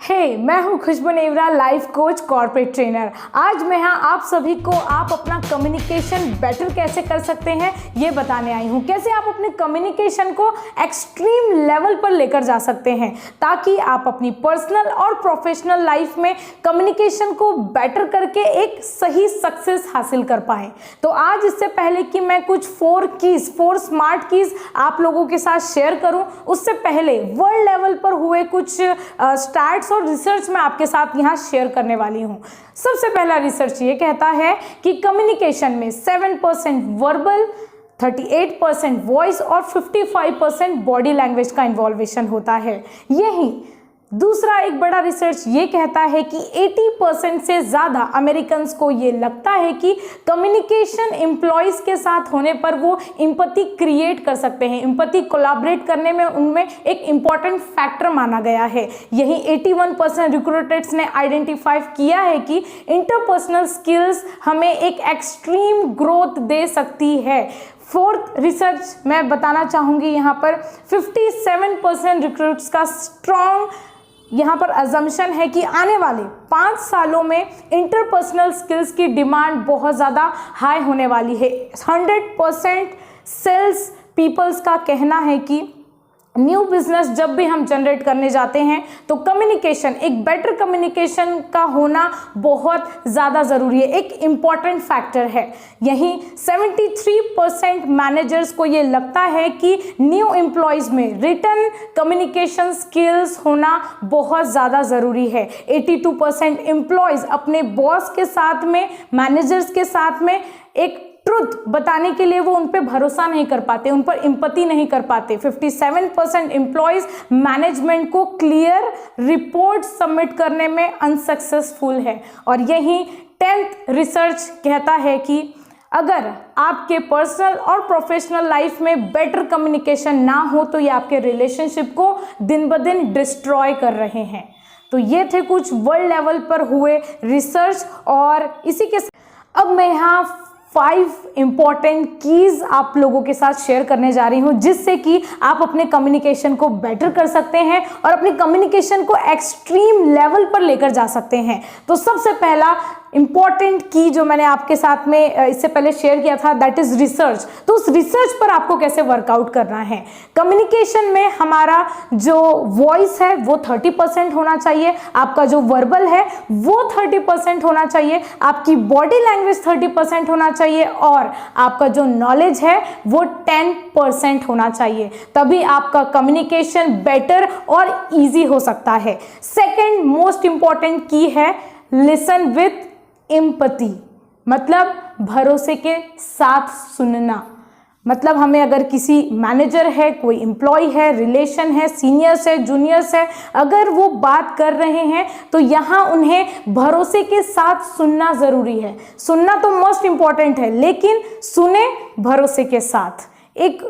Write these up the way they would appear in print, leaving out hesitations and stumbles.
मैं हूं Khushboo Nevra, life coach, corporate trainer. आज मैं यहाँ आप सभी को आप अपना कम्युनिकेशन बेटर कैसे कर सकते हैं ये बताने आई हूँ। कैसे आप अपने कम्युनिकेशन को एक्सट्रीम लेवल पर लेकर जा सकते हैं ताकि आप अपनी पर्सनल और प्रोफेशनल लाइफ में कम्युनिकेशन को बेटर करके एक सही सक्सेस हासिल कर पाएं। तो आज इससे पहले कि मैं कुछ 4 स्मार्ट कीज आप लोगों के साथ शेयर करूं, उससे पहले वर्ल्ड लेवल पर हुए कुछ स्टार्ट्स और रिसर्च मैं आपके साथ यहाँ शेयर करने वाली हूँ। सबसे पहला रिसर्च ये कहता है कि कम्युनिकेशन में 7% वर्बल, 38% वॉइस और 55% बॉडी लैंग्वेज का इन्वॉल्वेशन होता है। यही दूसरा एक बड़ा रिसर्च ये कहता है कि 80% से ज़्यादा अमेरिकन्स को ये लगता है कि कम्युनिकेशन एम्प्लॉयज़ के साथ होने पर वो एम्पैथी क्रिएट कर सकते हैं। एम्पैथी कोलैबोरेट करने में उनमें एक इम्पॉर्टेंट फैक्टर माना गया है। यही 81% रिक्रूटर्स ने आइडेंटिफाई किया है कि इंटरपर्सनल स्किल्स हमें एक एक्सट्रीम ग्रोथ दे सकती है। 4th रिसर्च मैं बताना चाहूँगी यहाँ पर 57% रिक्रूट्स का स्ट्रॉन्ग यहाँ पर अजम्पशन है कि आने वाले 5 सालों में इंटरपर्सनल स्किल्स की डिमांड बहुत ज़्यादा हाई होने वाली है। 100% सेल्स पीपल्स का कहना है कि न्यू बिजनेस जब भी हम जनरेट करने जाते हैं तो कम्युनिकेशन, एक बेटर कम्युनिकेशन का होना बहुत ज़्यादा ज़रूरी है, एक इम्पॉर्टेंट फैक्टर है। यही 73% मैनेजर्स को ये लगता है कि न्यू एम्प्लॉयज़ में रिटन कम्युनिकेशन स्किल्स होना बहुत ज़्यादा ज़रूरी है। 82% एम्प्लॉयज़ अपने बॉस के साथ में, मैनेजर्स के साथ में एक ट्रुथ बताने के लिए वो उन पे भरोसा नहीं कर पाते, उन पर एम्पैथी नहीं कर पाते। 57% एम्प्लॉयज मैनेजमेंट को क्लियर रिपोर्ट सबमिट करने में अनसक्सेसफुल है। और यही 10th रिसर्च कहता है कि अगर आपके पर्सनल और प्रोफेशनल लाइफ में बेटर कम्युनिकेशन ना हो तो ये आपके रिलेशनशिप को दिन ब दिन डिस्ट्रॉय कर रहे हैं। तो ये थे कुछ वर्ल्ड लेवल पर हुए रिसर्च। और इसी के अब मैं यहाँ 5 इंपॉर्टेंट कीज आप लोगों के साथ शेयर करने जा रही हूँ जिससे कि आप अपने कम्युनिकेशन को बेटर कर सकते हैं और अपने कम्युनिकेशन को एक्सट्रीम लेवल पर लेकर जा सकते हैं। तो सबसे पहला इंपॉर्टेंट की जो मैंने आपके साथ में इससे पहले शेयर किया था, दैट इज रिसर्च। तो उस रिसर्च पर आपको कैसे वर्कआउट करना है। कम्युनिकेशन में हमारा जो वॉइस है वो 30% होना चाहिए, आपका जो वर्बल है वो 30% होना चाहिए, आपकी बॉडी लैंग्वेज 30% होना चाहिए और आपका जो नॉलेज है वो 10% होना चाहिए। तभी आपका कम्युनिकेशन बेटर और ईजी हो सकता है। सेकेंड मोस्ट इंपॉर्टेंट की है लिसन विथ एम्पैथी, मतलब भरोसे के साथ सुनना। मतलब हमें अगर किसी मैनेजर है, कोई एम्प्लॉय है, रिलेशन है, सीनियर्स है, जूनियर्स है, अगर वो बात कर रहे हैं तो यहाँ उन्हें भरोसे के साथ सुनना ज़रूरी है। सुनना तो मोस्ट इम्पॉर्टेंट है लेकिन सुने भरोसे के साथ। एक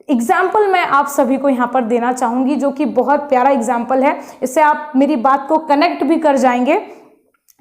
एग्जाम्पल मैं आप सभी को यहाँ पर देना चाहूँगी जो कि बहुत प्यारा एग्जाम्पल है, इससे आप मेरी बात को कनेक्ट भी कर जाएंगे।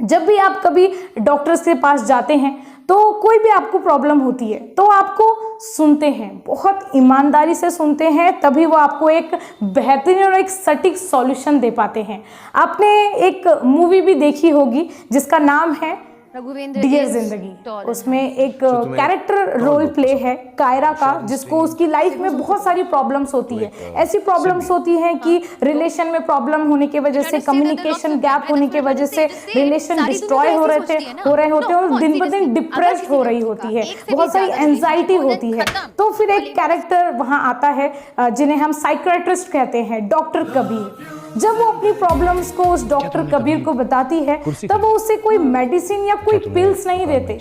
जब भी आप कभी डॉक्टर्स के पास जाते हैं तो कोई भी आपको प्रॉब्लम होती है तो आपको सुनते हैं, बहुत ईमानदारी से सुनते हैं, तभी वो आपको एक बेहतरीन और एक सटीक सॉल्यूशन दे पाते हैं। आपने एक मूवी भी देखी होगी जिसका नाम है डियर जिंदगी। उसमें एक कैरेक्टर रोल प्ले है कायरा का, जिसको उसकी लाइफ में बहुत सारी प्रॉब्लम्स होती है। ऐसी प्रॉब्लम्स होती हैं कि रिलेशन में प्रॉब्लम होने की वजह से, कम्युनिकेशन गैप होने की वजह से रिलेशन डिस्ट्रॉय हो रहे होते हैं और दिन ब दिन डिप्रेस्ड हो रही होती है, बहुत सारी एंजाइटी होती है। तो फिर एक कैरेक्टर वहाँ आता है जिन्हें हम साइकियाट्रिस्ट कहते हैं, डॉक्टर कबीर। जब वो अपनी प्रॉब्लम्स को उस डॉक्टर कबीर को बताती है तब वो उससे कोई मेडिसिन या कोई पिल्स नहीं देते,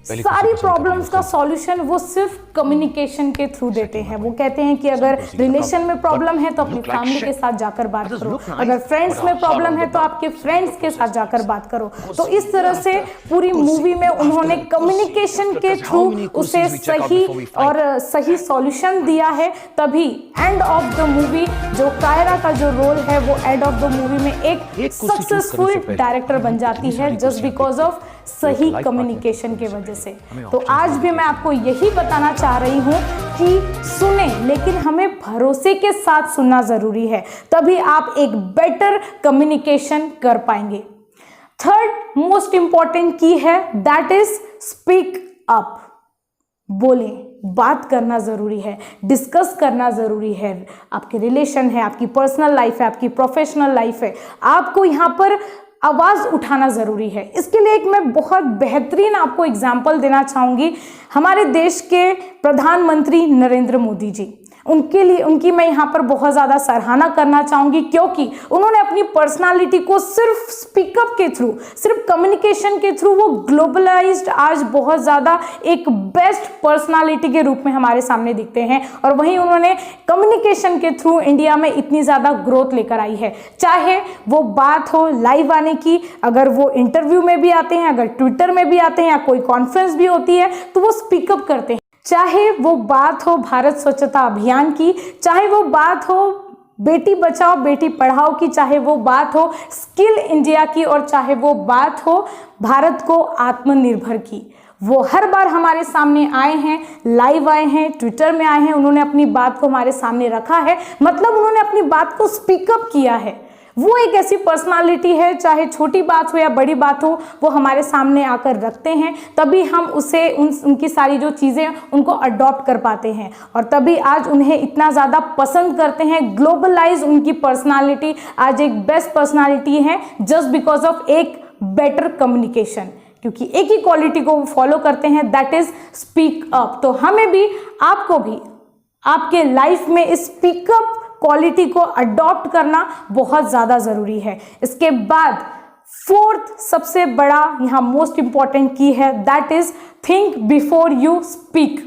सारी प्रॉब्लम्स का सॉल्यूशन वो सिर्फ कम्युनिकेशन के थ्रू देते हैं। वो कहते हैं कि अगर रिलेशन में प्रॉब्लम है तो अपनी फैमिली के साथ जाकर बात करो, अगर फ्रेंड्स में प्रॉब्लम है तो आपके फ्रेंड्स के साथ जाकर बात करो। तो इस तरह से पूरी मूवी में उन्होंने कम्युनिकेशन के थ्रू उसे सही और सही सॉल्यूशन दिया है। तभी एंड ऑफ द मूवी जो कायरा का जो रोल है वो एंड ऑफ द मूवी में एक सक्सेसफुल डायरेक्टर बन जाती है, जस्ट बिकॉज ऑफ सही कम्युनिकेशन की वजह से। तो आज भी मैं आपको यही बताना चाह रही हूँ कि सुने, लेकिन हमें भरोसे के साथ सुनना ज़रूरी है, तभी आप एक बेटर कम्युनिकेशन कर पाएंगे। थर्ड मोस्ट इंपॉर्टेंट की है, दैट इज स्पीक अप। बोलें, बात करना ज़रूरी है, डिस्कस करना ज़रूरी है। आपके रिलेशन है, आपकी पर्सनल लाइफ है, आपकी प्रोफेशनल लाइफ है, आपको यहाँ पर आवाज़ उठाना ज़रूरी है। इसके लिए एक मैं बहुत बेहतरीन आपको एग्जाम्पल देना चाहूँगी। हमारे देश के प्रधानमंत्री नरेंद्र मोदी जी, उनकी मैं यहाँ पर बहुत ज़्यादा सराहना करना चाहूँगी, क्योंकि उन्होंने अपनी पर्सनालिटी को सिर्फ स्पीकअप के थ्रू, सिर्फ कम्युनिकेशन के थ्रू वो ग्लोबलाइज्ड आज बहुत ज़्यादा एक बेस्ट पर्सनालिटी के रूप में हमारे सामने दिखते हैं। और वहीं उन्होंने कम्युनिकेशन के थ्रू इंडिया में इतनी ज़्यादा ग्रोथ लेकर आई है। चाहे वो बात हो लाइव आने की, अगर वो इंटरव्यू में भी आते हैं, अगर ट्विटर में भी आते हैं, या कोई कॉन्फ्रेंस भी होती है तो वो स्पीकअप करते हैं। चाहे वो बात हो भारत स्वच्छता अभियान की, चाहे वो बात हो बेटी बचाओ बेटी पढ़ाओ की, चाहे वो बात हो स्किल इंडिया की, और चाहे वो बात हो भारत को आत्मनिर्भर की, वो हर बार हमारे सामने आए हैं, लाइव आए हैं, ट्विटर में आए हैं, उन्होंने अपनी बात को हमारे सामने रखा है, मतलब उन्होंने अपनी बात को स्पीकअप किया है। वो एक ऐसी पर्सनालिटी है, चाहे छोटी बात हो या बड़ी बात हो, वो हमारे सामने आकर रखते हैं, तभी हम उसे उनकी सारी जो चीज़ें उनको अडॉप्ट कर पाते हैं, और तभी आज उन्हें इतना ज़्यादा पसंद करते हैं। ग्लोबलाइज उनकी पर्सनालिटी आज एक बेस्ट पर्सनालिटी है, जस्ट बिकॉज ऑफ एक बेटर कम्युनिकेशन, क्योंकि एक ही क्वालिटी को वो फॉलो करते हैं, दैट इज स्पीक अप। तो हमें भी, आपको भी आपके लाइफ में स्पीकअप क्वालिटी को अडॉप्ट करना बहुत ज़्यादा ज़रूरी है। इसके बाद फोर्थ सबसे बड़ा यहाँ मोस्ट इंपॉर्टेंट की है, that is think before you speak.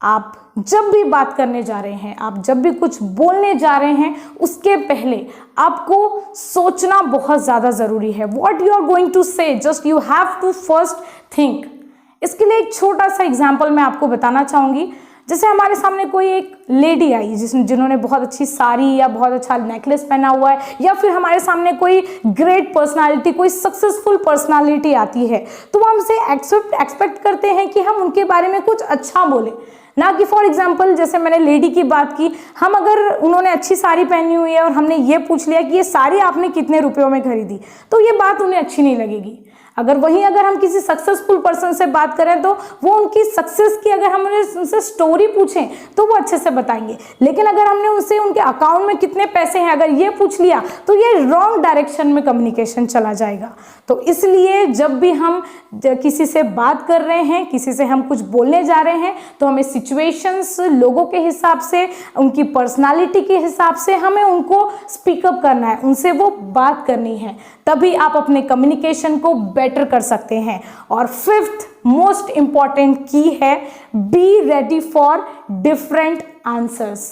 आप जब भी बात करने जा रहे हैं, आप जब भी कुछ बोलने जा रहे हैं, उसके पहले आपको सोचना बहुत ज़्यादा ज़रूरी है। What you are going to say, just you have to first think. इसके लिए एक छोटा सा एग्जाम्पल मैं आपको बताना चाहूँगी। जैसे हमारे सामने कोई एक लेडी आई जिन्होंने बहुत अच्छी साड़ी या बहुत अच्छा नेकलेस पहना हुआ है, या फिर हमारे सामने कोई ग्रेट पर्सनालिटी, कोई सक्सेसफुल पर्सनालिटी आती है, तो वो हमसे एक्सपेक्ट करते हैं कि हम उनके बारे में कुछ अच्छा बोलें, ना कि फॉर एग्जाम्पल जैसे मैंने लेडी की बात की, हम अगर उन्होंने अच्छी साड़ी पहनी हुई है और हमने ये पूछ लिया कि ये साड़ी आपने कितने रुपयों में खरीदी, तो ये बात उन्हें अच्छी नहीं लगेगी। अगर हम किसी सक्सेसफुल पर्सन से बात करें तो वो उनकी सक्सेस की अगर हम उनसे स्टोरी पूछें तो वो अच्छे से बताएंगे, लेकिन अगर हमने उनसे उनके अकाउंट में कितने पैसे हैं अगर ये पूछ लिया तो ये रॉन्ग डायरेक्शन में कम्युनिकेशन चला जाएगा। तो इसलिए जब भी हम किसी से बात कर रहे हैं, किसी से हम कुछ बोलने जा रहे हैं, तो हमें सिचुएशंस, लोगों के हिसाब से, उनकी पर्सनालिटी के हिसाब से हमें उनको स्पीकअप करना है, उनसे वो बात करनी है, तभी आप अपने कम्युनिकेशन को बेटर कर सकते हैं। और फिफ्थ मोस्ट इंपॉर्टेंट की है, B ready for different answers.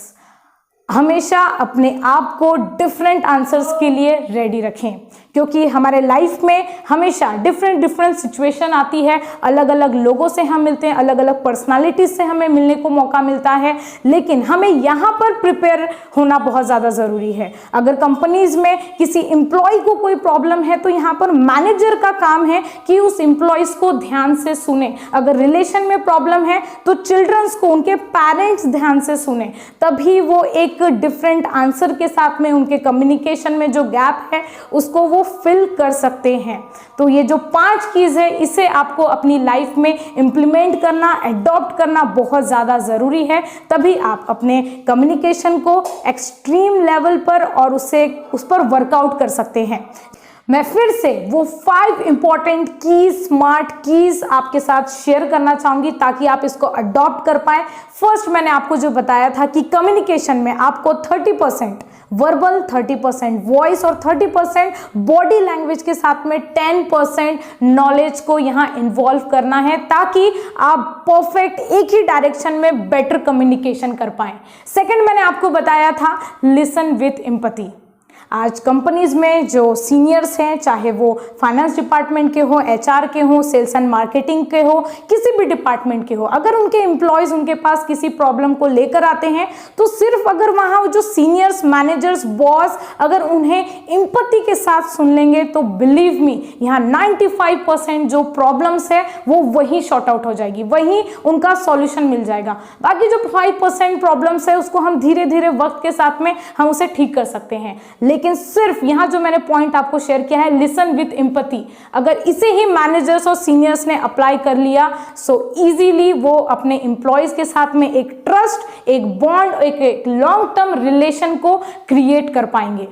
हमेशा अपने आप को डिफरेंट आंसर्स के लिए रेडी रखें, क्योंकि हमारे लाइफ में हमेशा डिफरेंट सिचुएशन आती है, अलग अलग लोगों से हम मिलते हैं, अलग अलग पर्सनालिटीज से हमें मिलने को मौका मिलता है, लेकिन हमें यहाँ पर प्रिपेयर होना बहुत ज़्यादा ज़रूरी है। अगर कंपनीज में किसी एम्प्लॉय को कोई प्रॉब्लम है तो यहाँ पर मैनेजर का काम है कि उस एम्प्लॉयज़ को ध्यान से सुने। अगर रिलेशन में प्रॉब्लम है तो चिल्ड्रंस को, उनके पेरेंट्स ध्यान से सुने, तभी वो एक डिफरेंट आंसर के साथ में उनके कम्युनिकेशन में जो गैप है उसको वो फिल कर सकते हैं। तो ये जो 5 कीज है, इसे आपको अपनी लाइफ में इंप्लीमेंट करना, एडॉप्ट करना बहुत ज़्यादा ज़रूरी है, तभी आप अपने कम्युनिकेशन को एक्सट्रीम लेवल पर और उस पर वर्कआउट कर सकते हैं। मैं फिर से वो 5 इंपॉर्टेंट कीज, स्मार्ट कीज आपके साथ शेयर करना चाहूंगी ताकि आप इसको अडॉप्ट कर पाए। फर्स्ट मैंने आपको जो बताया था कि कम्युनिकेशन में आपको 30% वर्बल, 30% वॉइस और 30% बॉडी लैंग्वेज के साथ में 10% नॉलेज को यहाँ इन्वॉल्व करना है, ताकि आप परफेक्ट एक ही डायरेक्शन में बेटर कम्युनिकेशन कर पाए। सेकंड मैंने आपको बताया था लिसन विथ एम्पैथी। आज कंपनीज में जो सीनियर्स हैं, चाहे वो फाइनेंस डिपार्टमेंट के हो, एचआर के हो, सेल्स एंड मार्केटिंग के हो, किसी भी डिपार्टमेंट के हो, अगर उनके एम्प्लॉयज उनके पास किसी प्रॉब्लम को लेकर आते हैं तो सिर्फ अगर वहाँ जो सीनियर्स, मैनेजर्स, बॉस अगर उन्हें एम्पैथी के साथ सुन लेंगे तो बिलीव मी यहाँ 95% जो प्रॉब्लम्स है वो वही शॉर्ट आउट हो जाएगी, वही उनका सॉल्यूशन मिल जाएगा। बाकी जो 5% प्रॉब्लम्स है उसको हम धीरे धीरे वक्त के साथ में हम उसे ठीक कर सकते हैं। लेकिन सिर्फ यहाँ जो मैंने पॉइंट आपको शेयर किया है, लिसन विथ एम्पैथी, अगर इसे ही मैनेजर्स और सीनियर्स ने अप्लाई कर लिया सो इजीली वो अपने एम्प्लॉयज के साथ में एक ट्रस्ट, एक बॉन्ड, एक लॉन्ग टर्म रिलेशन को क्रिएट कर पाएंगे।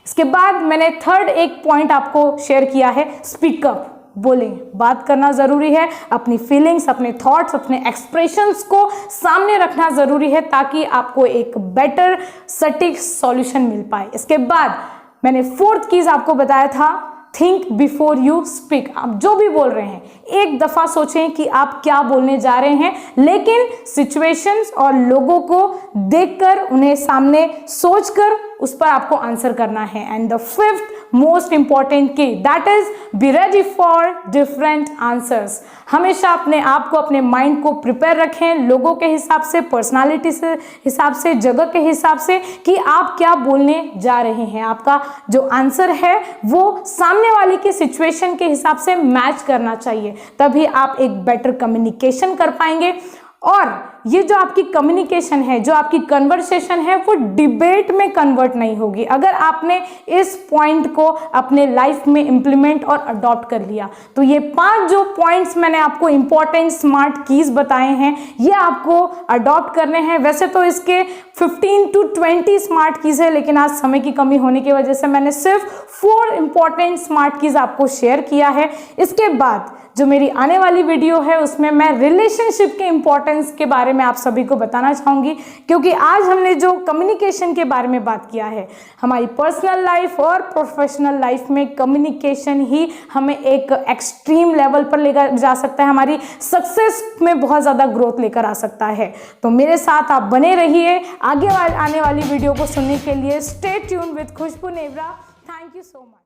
इसके बाद मैंने थर्ड एक पॉइंट आपको शेयर किया है, स्पीकअप, बोलें, बात करना जरूरी है, अपनी फीलिंग्स, अपने थॉट्स, अपने एक्सप्रेशंस को सामने रखना जरूरी है ताकि आपको एक बेटर सटीक सॉल्यूशन मिल पाए। इसके बाद मैंने फोर्थ चीज आपको बताया था, थिंक बिफोर यू स्पीक। आप जो भी बोल रहे हैं एक दफा सोचें कि आप क्या बोलने जा रहे हैं, लेकिन सिचुएशंस और लोगों को देखकर, उन्हें सामने सोचकर उस पर आपको आंसर करना है। And the fifth most important key, that is be ready for different answers. हमेशा अपने आप को, अपने माइंड को प्रिपेयर रखें लोगों के हिसाब से, पर्सनालिटी से हिसाब से, जगह के हिसाब से कि आप क्या बोलने जा रहे हैं। आपका जो आंसर है वो सामने वाले की सिचुएशन के हिसाब से मैच करना चाहिए, तभी आप एक बेटर कम्युनिकेशन कर पाएंगे। और ये जो आपकी कम्युनिकेशन है, जो आपकी कन्वर्सेशन है, वो डिबेट में कन्वर्ट नहीं होगी अगर आपने इस पॉइंट को अपने लाइफ में इंप्लीमेंट और अडॉप्ट कर लिया। तो ये 5 जो पॉइंट्स मैंने आपको इंपॉर्टेंट स्मार्ट कीज बताए हैं, ये आपको अडॉप्ट करने हैं। वैसे तो इसके 15 to 20 स्मार्ट कीज है, लेकिन आज समय की कमी होने की वजह से मैंने सिर्फ 4 इंपॉर्टेंट स्मार्ट कीज आपको शेयर किया है। इसके बाद जो मेरी आने वाली वीडियो है उसमें मैं रिलेशनशिप के इंपॉर्टेंस के बारे में आप सभी को बताना चाहूंगी, क्योंकि आज हमने जो कम्युनिकेशन के बारे में बात किया है, हमारी पर्सनल लाइफ और प्रोफेशनल लाइफ में कम्युनिकेशन ही हमें एक एक्सट्रीम लेवल पर लेकर जा सकता है, हमारी सक्सेस में बहुत ज़्यादा ग्रोथ लेकर आ सकता है। तो मेरे साथ आप बने रहिए आगे आने वाली वीडियो को सुनने के लिए। Stay tune with Khushboo Nevra. Thank you so much.